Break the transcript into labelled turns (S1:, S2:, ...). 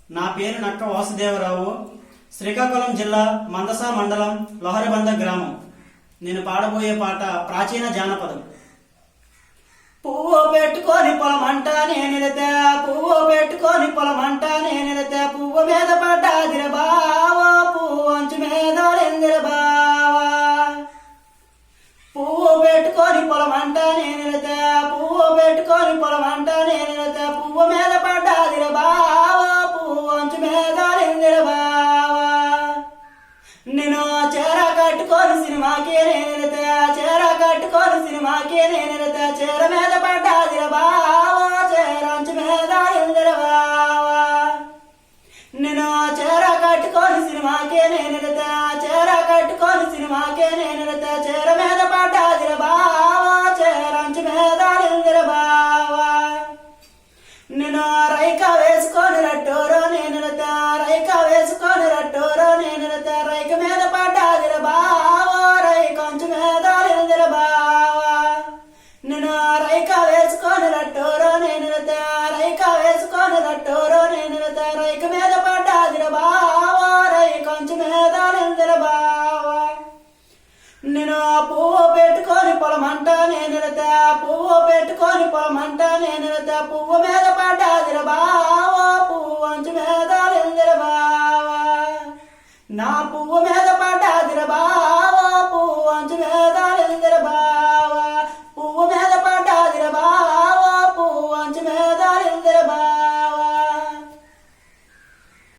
S1: నా పేరు నక్క వాసుదేవరావు. శ్రీకాకుళం జిల్లా మందస మండలం లోహరబంద గ్రామం. నేను పాడబోయే పాట ప్రాచీన జానపదం. పువ్వు పెట్టుకొని పొలమంట నేనెళితే, పువ్వు పెట్టుకొని పొలమంట నేనెళితే, పువ్వు మీద పడ్డాదిర బావా, పువ్వు అంచు మీద రెందిర బావా. పువ్వు పెట్టుకొని పొలమంట నేనెళితే, పువ్వు పెట్టుకొని పొలమంట నేనెళితే, పువ్వు మీద పడ్డాదిర బావా, పువ్వు అంచు మీద రెందిర బావా. నేను చీర కట్టుకొని సినిమాకి నేనెళితే, చీర కట్టుకొని సినిమాకి నేనెళితే, చీర మీద పడ్డాదిర బావా, చీర అంచు మీద రెందిర బావా. నేను చీర కట్టుకొని సినిమాకి నేనెళితే, చీర కట్టుకొని సినిమాకి నేనెళితే, చీర మీద పడ్డాదిర బావా, చీర అంచు మీద రెందిర బావా. నేను రైక వేసుకొని రట్టోరో నేనెళితే, రైక వేసుకొని రట్టోరో నేనెళితే, రైక మీద పడ్డాదిర బావా, రైక అంచు మీద రెందిర బావా. నేను రైక వేసుకొని రట్టోరో నేనెళితే, రైక వేసుకొని రట్టోరో నేనెళితే, రైక మీద పడ్డాదిర బావా, రైక అంచు మీద రెందిర బావా. నేను పువ్వు పెట్టుకొని పొలమంట నేనెళితే, పువ్వు పెట్టుకొని పొలమంట నేనెళితే, పువ్వు మీద పడ్డాదిర బావా,